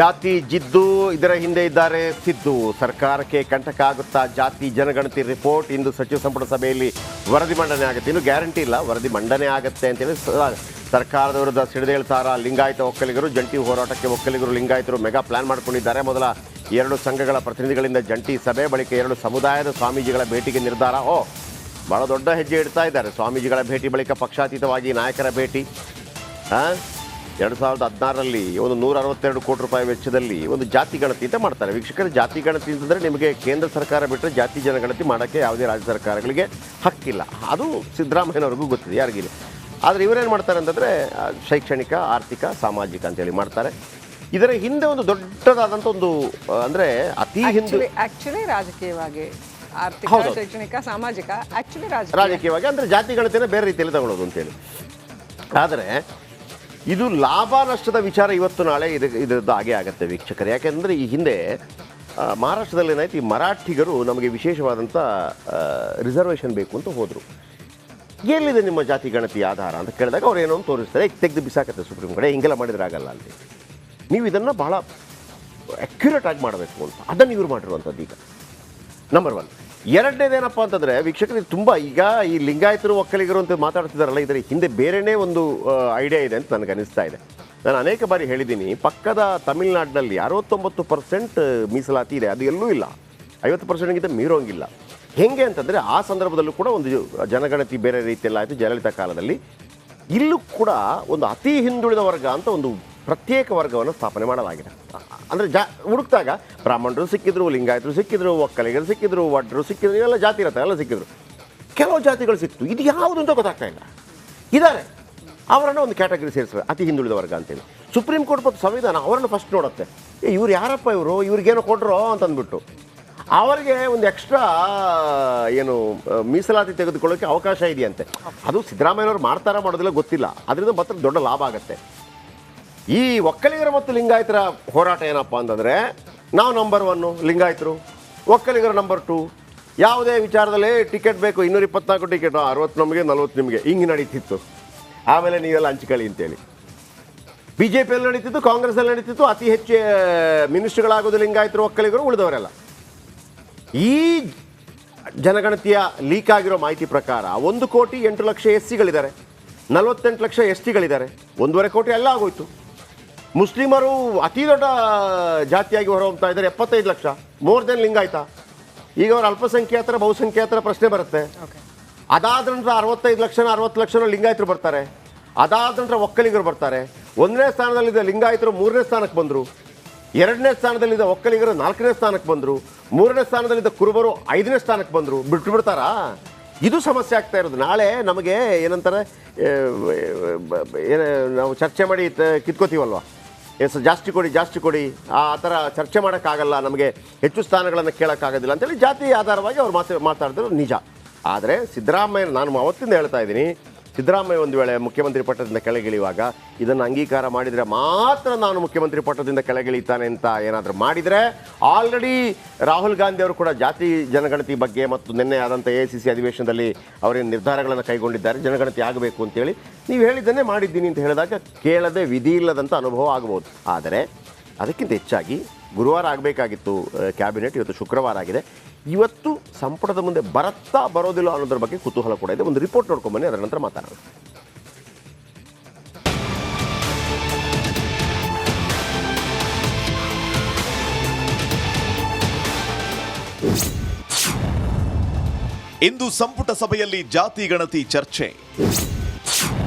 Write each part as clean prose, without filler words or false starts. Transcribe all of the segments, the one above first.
ಜಾತಿ ಜಿದ್ದು, ಇದರ ಹಿಂದೆ ಇದ್ದಾರೆ ಸಿದ್ದು. ಸರ್ಕಾರಕ್ಕೆ ಕಂಟಕ ಆಗುತ್ತಾ ಜಾತಿ ಜನಗಣತಿ ರಿಪೋರ್ಟ್? ಇಂದು ಸಚಿವ ಸಂಪುಟ ಸಭೆಯಲ್ಲಿ ವರದಿ ಮಂಡನೆ ಆಗುತ್ತೆ. ಇನ್ನು ಗ್ಯಾರಂಟಿ ಇಲ್ಲ, ವರದಿ ಮಂಡನೆ ಆಗುತ್ತೆ ಅಂತೇಳಿ ಸರ್ಕಾರದ ವಿರುದ್ಧ ಸಿಡಿದೇಳ್ತಾರ ಲಿಂಗಾಯತ ಒಕ್ಕಲಿಗರು. ಜಂಟಿ ಹೋರಾಟಕ್ಕೆ ಒಕ್ಕಲಿಗರು ಲಿಂಗಾಯತರು ಮೆಗಾ ಪ್ಲಾನ್ ಮಾಡಿಕೊಂಡಿದ್ದಾರೆ. ಮೊದಲ 2 ಸಂಘಗಳ ಪ್ರತಿನಿಧಿಗಳಿಂದ ಜಂಟಿ ಸಭೆ, ಬಳಿಕ 2 ಸಮುದಾಯದ ಸ್ವಾಮೀಜಿಗಳ ಭೇಟಿಗೆ ನಿರ್ಧಾರ. ಭಾಳ ದೊಡ್ಡ ಹೆಜ್ಜೆ ಇಡ್ತಾ ಇದ್ದಾರೆ. ಸ್ವಾಮೀಜಿಗಳ ಭೇಟಿ ಬಳಿಕ ಪಕ್ಷಾತೀತವಾಗಿ ನಾಯಕರ ಭೇಟಿ. 2016ರಲ್ಲಿ ಒಂದು 162 ಕೋಟಿ ರೂಪಾಯಿ ವೆಚ್ಚದಲ್ಲಿ ಒಂದು ಜಾತಿ ಗಣತಿ ಅಂತ ಮಾಡ್ತಾರೆ. ವೀಕ್ಷಕರು, ಜಾತಿ ಗಣತಿ ಅಂತಂದರೆ ನಿಮಗೆ ಕೇಂದ್ರ ಸರ್ಕಾರ ಬಿಟ್ಟರೆ ಜಾತಿ ಜನಗಣತಿ ಮಾಡೋಕ್ಕೆ ಯಾವುದೇ ರಾಜ್ಯ ಸರ್ಕಾರಗಳಿಗೆ ಹಕ್ಕಿಲ್ಲ. ಅದು ಸಿದ್ದರಾಮಯ್ಯನವ್ರಿಗೂ ಗೊತ್ತಿದೆ, ಯಾರಿಗಿಲ್ಲ. ಆದರೆ ಇವರೇನು ಮಾಡ್ತಾರೆ ಅಂತಂದರೆ ಶೈಕ್ಷಣಿಕ, ಆರ್ಥಿಕ, ಸಾಮಾಜಿಕ ಅಂತೇಳಿ ಮಾಡ್ತಾರೆ. ಇದರ ಹಿಂದೆ ಒಂದು ದೊಡ್ಡದಾದಂಥ ಒಂದು ಅಂದರೆ ಅತಿ ಹಿಂದೆ ಆಕ್ಚುಲಿ ರಾಜಕೀಯವಾಗಿ, ಆರ್ಥಿಕ, ಶೈಕ್ಷಣಿಕ, ಸಾಮಾಜಿಕ, ಆಕ್ಚುಲಿ ರಾಜಕೀಯವಾಗಿ ಅಂದರೆ ಜಾತಿ ಗಣತಿನ ಬೇರೆ ರೀತಿಯಲ್ಲಿ ತಗೊಳ್ಳೋದು ಅಂತೇಳಿ. ಆದರೆ ಇದು ಲಾಭ ನಷ್ಟದ ವಿಚಾರ ಇವತ್ತು ನಾಳೆ ಇದರದ್ದು ಹಾಗೆ ಆಗುತ್ತೆ ವೀಕ್ಷಕರು. ಯಾಕೆಂದರೆ ಈ ಹಿಂದೆ ಮಹಾರಾಷ್ಟ್ರದಲ್ಲಿ ಏನಾಯ್ತು, ಈ ಮರಾಠಿಗರು ನಮಗೆ ವಿಶೇಷವಾದಂಥ ರಿಸರ್ವೇಷನ್ ಬೇಕು ಅಂತ ಹೋದರು. ಎಲ್ಲಿದೆ ನಿಮ್ಮ ಜಾತಿ ಗಣತಿ ಆಧಾರ ಅಂತ ಕೇಳಿದಾಗ ಅವ್ರು ಏನೋ ತೋರಿಸ್ತಾರೆ, ತೆಗೆದು ಬಿಸಾಕತ್ತೆ ಸುಪ್ರೀಂ ಕೋರ್ಟ್. ಹಿಂಗೆಲ್ಲ ಮಾಡಿದ್ರೆ ಆಗಲ್ಲ ಅಲ್ಲಿ, ನೀವು ಇದನ್ನು ಭಾಳ ಅಕ್ಯುರೇಟ್ ಆಗಿ ಮಾಡಬೇಕು ಅಂತ. ಅದನ್ನು ಇವ್ರು ಮಾಡಿರುವಂಥದ್ದು ಈಗ ನಂಬರ್ 1. ಎರಡನೇದೇನಪ್ಪ ಅಂತಂದರೆ ವೀಕ್ಷಕರಿಗೆ ತುಂಬ ಈಗ ಈ ಲಿಂಗಾಯತರು ಒಕ್ಕಲಿಗರು ಅಂತ ಮಾತಾಡ್ತಿದ್ದಾರಲ್ಲ, ಇದರ ಹಿಂದೆ ಬೇರೆಯೇ ಒಂದು ಐಡಿಯಾ ಇದೆ ಅಂತ ನನಗೆ ಅನಿಸ್ತಾ ಇದೆ. ನಾನು ಅನೇಕ ಬಾರಿ ಹೇಳಿದ್ದೀನಿ, ಪಕ್ಕದ ತಮಿಳುನಾಡಿನಲ್ಲಿ 69% ಮೀಸಲಾತಿ ಇದೆ, ಅದು ಎಲ್ಲೂ ಇಲ್ಲ. 50%ಗಿಂತ ಮೀರೋಂಗಿಲ್ಲ. ಹೇಗೆ ಅಂತಂದರೆ ಆ ಸಂದರ್ಭದಲ್ಲೂ ಕೂಡ ಒಂದು ಜನಗಣತಿ ಬೇರೆ ರೀತಿಯಲ್ಲಿ ಆಯಿತು ಜಯಲಲಿತಾ ಕಾಲದಲ್ಲಿ. ಇಲ್ಲೂ ಕೂಡ ಒಂದು ಅತಿ ಹಿಂದುಳಿದ ವರ್ಗ ಅಂತ ಒಂದು ಪ್ರತ್ಯೇಕ ವರ್ಗವನ್ನು ಸ್ಥಾಪನೆ ಮಾಡಲಾಗಿದೆ. ಅಂದರೆ ಹುಡುಕ್ದಾಗ ಬ್ರಾಹ್ಮಣರು ಸಿಕ್ಕಿದ್ರು, ಲಿಂಗಾಯತರು ಸಿಕ್ಕಿದ್ರು, ಒಕ್ಕಲಿಗರು ಸಿಕ್ಕಿದ್ರು, ವಡ್ರು ಸಿಕ್ಕಿದ್ರು, ಇವೆಲ್ಲ ಜಾತಿ ಇರುತ್ತೆ, ಎಲ್ಲ ಸಿಕ್ಕಿದ್ರು. ಕೆಲವು ಜಾತಿಗಳು ಸಿಕ್ತು, ಇದು ಯಾವುದು ಅಂತ ಗೊತ್ತಾಗ್ತಾ ಇಲ್ಲ. ಇದ್ದಾರೆ, ಅವರನ್ನು ಒಂದು ಕ್ಯಾಟಗರಿ ಸೇರಿಸ್ತಾರೆ, ಅತಿ ಹಿಂದುಳಿದ ವರ್ಗ ಅಂತೇಳಿ. ಸುಪ್ರೀಂ ಕೋರ್ಟ್ ಮತ್ತು ಸಂವಿಧಾನ ಅವರನ್ನು ಫಸ್ಟ್ ನೋಡುತ್ತೆ. ಇವ್ರು ಯಾರಪ್ಪ ಇವರು, ಇವ್ರಿಗೇನೋ ಕೊಟ್ಟರು ಅಂತಂದ್ಬಿಟ್ಟು ಅವರಿಗೆ ಒಂದು ಎಕ್ಸ್ಟ್ರಾ ಏನು ಮೀಸಲಾತಿ ತೆಗೆದುಕೊಳ್ಳೋಕ್ಕೆ ಅವಕಾಶ ಇದೆಯಂತೆ. ಅದು ಸಿದ್ದರಾಮಯ್ಯನವ್ರು ಮಾಡೋದಿಲ್ಲ ಗೊತ್ತಿಲ್ಲ. ಅದರಿಂದ ಮಾತ್ರ ದೊಡ್ಡ ಲಾಭ ಆಗುತ್ತೆ. ಈ ಒಕ್ಕಲಿಗರ ಮತ್ತು ಲಿಂಗಾಯತರ ಹೋರಾಟ ಏನಪ್ಪ ಅಂತಂದರೆ, ನಾವು ನಂಬರ್ 1 ಲಿಂಗಾಯತರು, ಒಕ್ಕಲಿಗರ ನಂಬರ್ 2. ಯಾವುದೇ ವಿಚಾರದಲ್ಲಿ ಟಿಕೆಟ್ ಬೇಕು, 224 ಟಿಕೆಟ್, 60 ನಮಗೆ 40 ನಿಮಗೆ, ಹಿಂಗೆ ನಡೀತಿತ್ತು. ಆಮೇಲೆ ನೀವೆಲ್ಲ ಹಂಚ್ಕೊಳ್ಳಿ ಅಂತೇಳಿ BJPಯಲ್ಲಿ ನಡೀತಿತ್ತು, ಕಾಂಗ್ರೆಸ್ಸಲ್ಲಿ ನಡೀತಿತ್ತು. ಅತಿ ಹೆಚ್ಚು ಮಿನಿಸ್ಟ್ರುಗಳಾಗೋದು ಲಿಂಗಾಯತರು, ಒಕ್ಕಲಿಗರು, ಉಳಿದವರೆಲ್ಲ. ಈ ಜನಗಣತಿಯ ಲೀಕ್ ಆಗಿರೋ ಮಾಹಿತಿ ಪ್ರಕಾರ 1,08,00,000 SCಗಳಿದ್ದಾರೆ, 48 ಲಕ್ಷ STಗಳಿದ್ದಾರೆ, 1.5 ಕೋಟಿ ಎಲ್ಲ ಆಗೋಯ್ತು. ಮುಸ್ಲಿಮರು ಅತಿ ದೊಡ್ಡ ಜಾತಿಯಾಗಿ ಹೊರಹೊಮ್ತಾ ಇದ್ದಾರೆ, 75 ಲಕ್ಷ, ಮೋರ್ ದೆನ್ ಲಿಂಗಾಯತ. ಈಗ ಅವರು ಅಲ್ಪಸಂಖ್ಯಾತರ ಬಹುಸಂಖ್ಯಾತರ ಪ್ರಶ್ನೆ ಬರುತ್ತೆ. ಅದಾದ ನಂತರ 65 ಲಕ್ಷ 60 ಲಕ್ಷ ಲಿಂಗಾಯತರು ಬರ್ತಾರೆ. ಅದಾದ ನಂತರ ಒಕ್ಕಲಿಗರು ಬರ್ತಾರೆ. 1ನೇ ಸ್ಥಾನದಲ್ಲಿದ್ದ ಲಿಂಗಾಯತರು 3ನೇ ಸ್ಥಾನಕ್ಕೆ ಬಂದರು. 2ನೇ ಸ್ಥಾನದಲ್ಲಿದ್ದ ಒಕ್ಕಲಿಗರು 4ನೇ ಸ್ಥಾನಕ್ಕೆ ಬಂದರು. 3ನೇ ಸ್ಥಾನದಲ್ಲಿದ್ದ ಕುರುಬರು 5ನೇ ಸ್ಥಾನಕ್ಕೆ ಬಂದರು. ಬಿಡ್ತಾರಾ? ಇದು ಸಮಸ್ಯೆ ಆಗ್ತಾ ಇರೋದು. ನಾಳೆ ನಮಗೆ ಏನಂತಾರೆ, ನಾವು ಚರ್ಚೆ ಮಾಡಿ ಕಿತ್ಕೋತೀವಲ್ವ, ಜಾಸ್ತಿ ಕೊಡಿ, ಆ ಥರ ಚರ್ಚೆ ಮಾಡೋಕ್ಕಾಗಲ್ಲ, ನಮಗೆ ಹೆಚ್ಚು ಸ್ಥಾನಗಳನ್ನು ಕೇಳೋಕ್ಕಾಗೋದಿಲ್ಲ ಅಂತೇಳಿ ಜಾತಿ ಆಧಾರವಾಗಿ ಅವ್ರು ಮಾತಾಡ್ತಿರೋದು ನಿಜ. ಆದರೆ ಸಿದ್ದರಾಮಯ್ಯ, ನಾನು ಅವತ್ತಿಂದ ಹೇಳ್ತಾ ಇದ್ದೀನಿ, ಸಿದ್ದರಾಮಯ್ಯ ಒಂದು ವೇಳೆ ಮುಖ್ಯಮಂತ್ರಿ ಪಟ್ಟದಿಂದ ಕೆಳಗಿಳಿಯುವಾಗ ಇದನ್ನು ಅಂಗೀಕಾರ ಮಾಡಿದರೆ ಮಾತ್ರ ನಾನು ಮುಖ್ಯಮಂತ್ರಿ ಪಟ್ಟದಿಂದ ಕೆಳಗಿಳಿತಾನೆ ಅಂತ ಏನಾದರೂ ಮಾಡಿದರೆ, ಆಲ್ರೆಡಿ ರಾಹುಲ್ ಗಾಂಧಿ ಅವರು ಕೂಡ ಜಾತಿ ಜನಗಣತಿ ಬಗ್ಗೆ ಮತ್ತು ನಿನ್ನೆ ಆದಂಥ AICC ಅಧಿವೇಶನದಲ್ಲಿ ಅವರೇನು ನಿರ್ಧಾರಗಳನ್ನು ಕೈಗೊಂಡಿದ್ದಾರೆ, ಜನಗಣತಿ ಆಗಬೇಕು ಅಂತೇಳಿ ನೀವು ಹೇಳಿದ್ದನ್ನೇ ಮಾಡಿದ್ದೀನಿ ಅಂತ ಹೇಳಿದಾಗ ಕೇಳದೆ ವಿಧಿ ಇಲ್ಲದಂಥ ಅನುಭವ ಆಗಬಹುದು. ಆದರೆ ಅದಕ್ಕಿಂತ ಹೆಚ್ಚಾಗಿ ಗುರುವಾರ ಆಗಬೇಕಾಗಿತ್ತು ಕ್ಯಾಬಿನೆಟ್, ಇವತ್ತು ಶುಕ್ರವಾರ ಆಗಿದೆ. ಇವತ್ತು ಸಂಪುಟದ ಮುಂದೆ ಬರೋದಿಲ್ಲ ಅನ್ನೋದ್ರ ಬಗ್ಗೆ ಕುತೂಹಲ ಕೂಡ ಇದೆ. ಒಂದು ರಿಪೋರ್ಟ್ ನೋಡ್ಕೊಂಬನ್ನಿ, ಅದರ ನಂತರ ಮಾತಾಡೋಣ. ಇಂದು ಸಂಪುಟ ಸಭೆಯಲ್ಲಿ ಜಾತಿ ಗಣತಿ ಚರ್ಚೆ.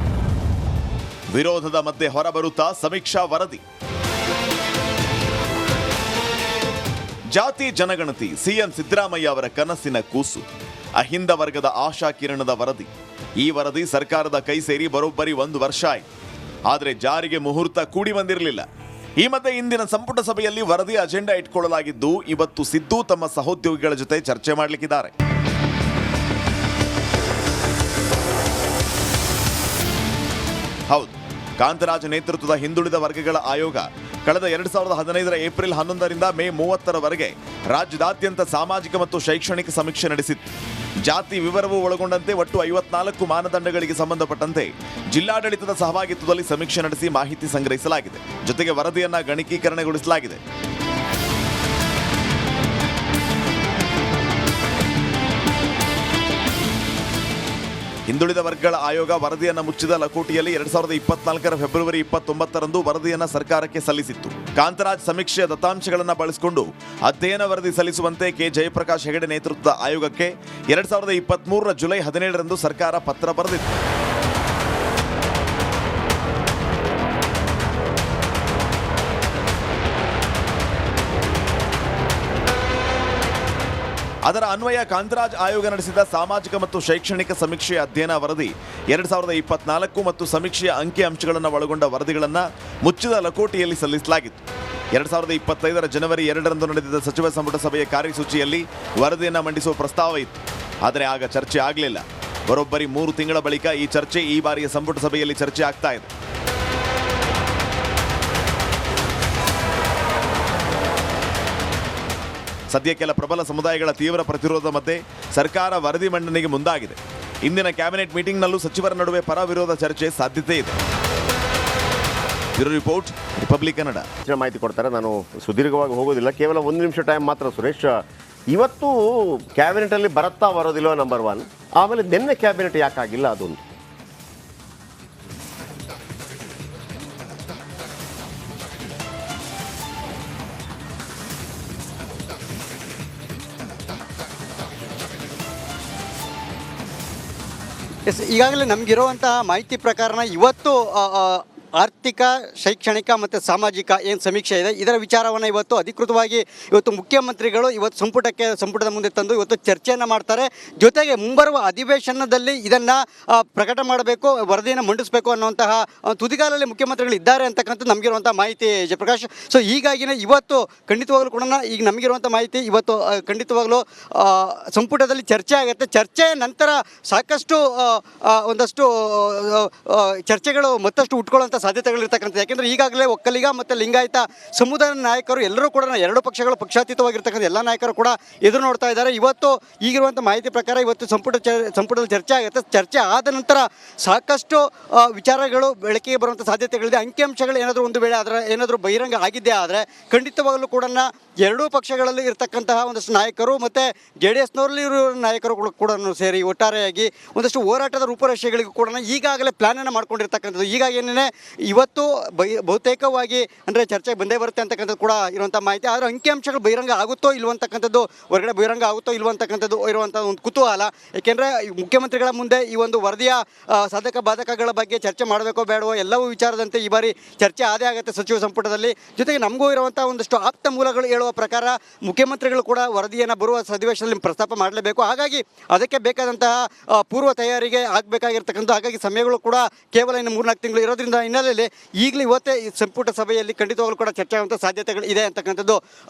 ವಿರೋಧದ ಮಧ್ಯೆ ಹೊರಬರುತ್ತಾ ಸಮೀಕ್ಷಾ ವರದಿ. ಜಾತಿ ಜನಗಣತಿ ಸಿಎಂ ಸಿದ್ದರಾಮಯ್ಯ ಅವರ ಕನಸಿನ ಕೂಸು, ಅಹಿಂದ ವರ್ಗದ ಆಶಾ ಕಿರಣದ ವರದಿ. ಈ ವರದಿ ಸರ್ಕಾರದ ಕೈ ಸೇರಿ ಬರೋಬ್ಬರಿ 1 ವರ್ಷ ಆಯಿತು. ಆದರೆ ಜಾರಿಗೆ ಮುಹೂರ್ತ ಕೂಡಿ ಬಂದಿರಲಿಲ್ಲ. ಈ ಮಧ್ಯೆ ಇಂದಿನ ಸಂಪುಟ ಸಭೆಯಲ್ಲಿ ವರದಿ ಅಜೆಂಡಾ ಇಟ್ಕೊಳ್ಳಲಾಗಿದ್ದು, ಇವತ್ತು ಸಿದ್ದು ತಮ್ಮ ಸಹೋದ್ಯೋಗಿಗಳ ಜೊತೆ ಚರ್ಚೆ ಮಾಡಲಿಕ್ಕಿದ್ದಾರೆ. ಹೌದು, ಕಾಂತರಾಜ್ ನೇತೃತ್ವದ ಹಿಂದುಳಿದ ವರ್ಗಗಳ ಆಯೋಗ ಕಳೆದ 2015 ಏಪ್ರಿಲ್ 11ರಿಂದ ಮೇ 30ರವರೆಗೆ ರಾಜ್ಯದಾದ್ಯಂತ ಸಾಮಾಜಿಕ ಮತ್ತು ಶೈಕ್ಷಣಿಕ ಸಮೀಕ್ಷೆ ನಡೆಸಿತ್ತು. ಜಾತಿ ವಿವರವೂ ಒಳಗೊಂಡಂತೆ ಒಟ್ಟು 54 ಮಾನದಂಡಗಳಿಗೆ ಸಂಬಂಧಪಟ್ಟಂತೆ ಜಿಲ್ಲಾಡಳಿತದ ಸಹಭಾಗಿತ್ವದಲ್ಲಿ ಸಮೀಕ್ಷೆ ನಡೆಸಿ ಮಾಹಿತಿ ಸಂಗ್ರಹಿಸಲಾಗಿದೆ. ಜೊತೆಗೆ ವರದಿಯನ್ನ ಗಣಕೀಕರಣಗೊಳಿಸಲಾಗಿದೆ. ಹಿಂದುಳಿದ ವರ್ಗಗಳ ಆಯೋಗ ವರದಿಯನ್ನು ಮುಚ್ಚಿದ ಲಕೋಟಿಯಲ್ಲಿ 2024 ಫೆಬ್ರವರಿ 29ರಂದು ವರದಿಯನ್ನು ಸರ್ಕಾರಕ್ಕೆ ಸಲ್ಲಿಸಿತ್ತು. ಕಾಂತರಾಜ್ ಸಮೀಕ್ಷೆಯ ದತ್ತಾಂಶಗಳನ್ನು ಬಳಸಿಕೊಂಡು ಅಧ್ಯಯನ ವರದಿ ಸಲ್ಲಿಸುವಂತೆ ಕೆ ಜಯಪ್ರಕಾಶ್ ಹೆಗಡೆ ನೇತೃತ್ವದ ಆಯೋಗಕ್ಕೆ 2023 ಜುಲೈ 17ರಂದು ಸರ್ಕಾರ ಪತ್ರ ಬರೆದಿತ್ತು. ಅದರ ಅನ್ವಯ ಕಾಂತರಾಜ್ ಆಯೋಗ ನಡೆಸಿದ ಸಾಮಾಜಿಕ ಮತ್ತು ಶೈಕ್ಷಣಿಕ ಸಮೀಕ್ಷೆಯ ಅಧ್ಯಯನ ವರದಿ 2024 ಮತ್ತು ಸಮೀಕ್ಷೆಯ ಅಂಕಿಅಂಶಗಳನ್ನು ಒಳಗೊಂಡ ವರದಿಗಳನ್ನು ಮುಚ್ಚಿದ ಲಕೋಟಿಯಲ್ಲಿ ಸಲ್ಲಿಸಲಾಗಿತ್ತು. 2025 ಜನವರಿ 2ರಂದು ನಡೆದಿದ್ದ ಸಚಿವ ಸಂಪುಟ ಸಭೆಯ ಕಾರ್ಯಸೂಚಿಯಲ್ಲಿ ವರದಿಯನ್ನು ಮಂಡಿಸುವ ಪ್ರಸ್ತಾವ ಇತ್ತು. ಆದರೆ ಆಗ ಚರ್ಚೆ ಆಗಲಿಲ್ಲ. ಬರೋಬ್ಬರಿ 3 ತಿಂಗಳ ಬಳಿಕ ಈ ಚರ್ಚೆ ಈ ಬಾರಿಯ ಸಂಪುಟ ಸಭೆಯಲ್ಲಿ ಚರ್ಚೆ ಆಗ್ತಾ ಇದೆ. ಸದ್ಯ ಕೆಲ ಪ್ರಬಲ ಸಮುದಾಯಗಳ ತೀವ್ರ ಪ್ರತಿರೋಧ ಮಧ್ಯೆ ಸರ್ಕಾರ ವರದಿ ಮಂಡನೆಗೆ ಮುಂದಾಗಿದೆ. ಇಂದಿನ ಕ್ಯಾಬಿನೆಟ್ ಮೀಟಿಂಗ್ನಲ್ಲೂ ಸಚಿವರ ನಡುವೆ ಪರ ವಿರೋಧ ಚರ್ಚೆ ಸಾಧ್ಯತೆ ಇದೆ. Bureau report, republic Kannada. ಮಾಹಿತಿ ಕೊಡ್ತಾರೆ. ನಾನು ಸುದೀರ್ಘವಾಗಿ ಹೋಗೋದಿಲ್ಲ, ಕೇವಲ 1 ನಿಮಿಷ ಟೈಮ್ ಮಾತ್ರ. ಸುರೇಶ್, ಇವತ್ತು ಕ್ಯಾಬಿನೆಟಲ್ಲಿ ಬರುತ್ತಾ ಬರೋದಿಲ್ಲ ನಂಬರ್ 1. ಆಮೇಲೆ ನಿನ್ನೆ ಕ್ಯಾಬಿನೆಟ್ ಯಾಕಾಗಿಲ್ಲ ಅದೊಂದು. ಎಸ್, ಈಗಾಗಲೇ ನಮಗಿರುವಂತಹ ಮಾಹಿತಿ ಪ್ರಕಾರನ ಇವತ್ತು ಆರ್ಥಿಕ, ಶೈಕ್ಷಣಿಕ ಮತ್ತು ಸಾಮಾಜಿಕ ಏನು ಸಮೀಕ್ಷೆ ಇದೆ, ಇದರ ವಿಚಾರವನ್ನು ಇವತ್ತು ಮುಖ್ಯಮಂತ್ರಿಗಳು ಇವತ್ತು ಸಂಪುಟದ ಮುಂದೆ ತಂದು ಇವತ್ತು ಚರ್ಚೆಯನ್ನು ಮಾಡ್ತಾರೆ. ಜೊತೆಗೆ ಮುಂಬರುವ ಅಧಿವೇಶನದಲ್ಲಿ ಇದನ್ನು ಪ್ರಕಟ ಮಾಡಬೇಕು, ವರದಿಯನ್ನು ಮಂಡಿಸಬೇಕು ಅನ್ನುವಂತಹ ತುದಿಗಾಲಲ್ಲಿ ಮುಖ್ಯಮಂತ್ರಿಗಳು ಇದ್ದಾರೆ ಅಂತಕ್ಕಂಥದ್ದು ನಮಗಿರುವಂಥ ಮಾಹಿತಿ ಜಯಪ್ರಕಾಶ್. ಸೊ ಹೀಗಾಗಿನೇ ಇವತ್ತು ಖಂಡಿತವಾಗಲೂ ಕೂಡ ಈಗ ನಮಗಿರುವಂಥ ಮಾಹಿತಿ ಇವತ್ತು ಖಂಡಿತವಾಗಲೂ ಸಂಪುಟದಲ್ಲಿ ಚರ್ಚೆ ಆಗುತ್ತೆ. ಚರ್ಚೆಯ ನಂತರ ಸಾಕಷ್ಟು ಒಂದಷ್ಟು ಚರ್ಚೆಗಳು ಮತ್ತಷ್ಟು ಉಟ್ಕೊಳ್ಳುವಂಥ ಸಾಧ್ಯತೆಗಳಿರ್ತಕ್ಕಂಥದ್ದು. ಯಾಕೆಂದರೆ ಈಗಾಗಲೇ ಒಕ್ಕಲಿಗ ಮತ್ತು ಲಿಂಗಾಯತ ಸಮುದಾಯದ ನಾಯಕರು ಎಲ್ಲರೂ ಕೂಡ 2 ಪಕ್ಷಗಳು ಪಕ್ಷಾತೀತವಾಗಿರ್ತಕ್ಕಂಥ ಎಲ್ಲ ನಾಯಕರು ಕೂಡ ಎದುರು ನೋಡ್ತಾ ಇದ್ದಾರೆ. ಇವತ್ತು ಈಗಿರುವಂಥ ಮಾಹಿತಿ ಪ್ರಕಾರ ಇವತ್ತು ಸಂಪುಟದಲ್ಲಿ ಚರ್ಚೆ ಆಗುತ್ತೆ. ಚರ್ಚೆ ಆದ ನಂತರ ಸಾಕಷ್ಟು ವಿಚಾರಗಳು ಬೆಳಕಿಗೆ ಬರುವಂಥ ಸಾಧ್ಯತೆಗಳಿದೆ. ಅಂಕಿಅಂಶಗಳು ಏನಾದರೂ ಒಂದು ವೇಳೆ ಅದರ ಏನಾದರೂ ಬಹಿರಂಗ ಆಗಿದ್ದೇ ಆದರೆ ಖಂಡಿತವಾಗಲೂ ಕೂಡ 2 ಪಕ್ಷಗಳಲ್ಲಿ ಇರತಕ್ಕಂತಹ ಒಂದಷ್ಟು ನಾಯಕರು ಮತ್ತು JDSನವರಲ್ಲಿ ಇರೋ ನಾಯಕರು ಕೂಡ ಸೇರಿ ಒಟ್ಟಾರೆಯಾಗಿ ಒಂದಷ್ಟು ಹೋರಾಟದ ರೂಪುರೇಷೆಗಳಿಗೂ ಕೂಡ ಈಗಾಗಲೇ ಪ್ಲಾನನ್ನು ಮಾಡ್ಕೊಂಡಿರ್ತಕ್ಕಂಥದ್ದು. ಹೀಗಾಗಿಯೇ ಇವತ್ತು ಬಹುತೇಕವಾಗಿ ಅಂದರೆ ಚರ್ಚೆಗೆ ಬಂದೇ ಬರುತ್ತೆ ಅಂತಕ್ಕಂಥದ್ದು ಕೂಡ ಇರುವಂಥ ಮಾಹಿತಿ. ಆದರೆ ಅಂಕಿಅಂಶಗಳು ಬಹಿರಂಗ ಆಗುತ್ತೋ ಇಲ್ವಂತಕ್ಕಂಥದ್ದು, ಹೊರಗಡೆ ಬಹಿರಂಗ ಆಗುತ್ತೋ ಇಲ್ವಂತಕ್ಕಂಥದ್ದು ಇರುವಂಥ ಒಂದು ಕುತೂಹಲ. ಏಕೆಂದರೆ ಮುಖ್ಯಮಂತ್ರಿಗಳ ಮುಂದೆ ಈ ಒಂದು ವರದಿಯ ಸಾಧಕ ಬಾಧಕಗಳ ಬಗ್ಗೆ ಚರ್ಚೆ ಮಾಡಬೇಕೋ ಬೇಡವೋ ಎಲ್ಲವೂ ವಿಚಾರದಂತೆ ಈ ಬಾರಿ ಚರ್ಚೆ ಆದೇ ಆಗುತ್ತೆ ಸಚಿವ ಸಂಪುಟದಲ್ಲಿ. ಜೊತೆಗೆ ನಮಗೂ ಇರುವಂಥ ಒಂದಷ್ಟು ಆಪ್ತ ಮೂಲಗಳು ಹೇಳುವ ಪ್ರಕಾರ ಮುಖ್ಯಮಂತ್ರಿಗಳು ಕೂಡ ವರದಿಯನ್ನು ಬರುವ ಅಧಿವೇಶನದಲ್ಲಿ ಪ್ರಸ್ತಾಪ ಮಾಡಲೇಬೇಕು. ಹಾಗಾಗಿ ಅದಕ್ಕೆ ಬೇಕಾದಂತಹ ಪೂರ್ವ ತಯಾರಿಗೆ ಆಗಬೇಕಾಗಿರ್ತಕ್ಕಂಥ, ಹಾಗಾಗಿ ಸಮಯಗಳು ಕೂಡ ಕೇವಲ ಇನ್ನು 3-4 ತಿಂಗಳು ಇರೋದ್ರಿಂದ ಹಿನ್ನೆಲೆಯಲ್ಲಿ ಈಗಲೇ ಇವತ್ತೇ ಈ ಸಂಪುಟ ಸಭೆಯಲ್ಲಿ ಖಂಡಿತವಾಗಲೂ ಕೂಡ ಚರ್ಚೆ ಆಗುವಂಥ ಸಾಧ್ಯತೆಗಳು ಇದೆ ಅಂತಕ್ಕಂಥದ್ದು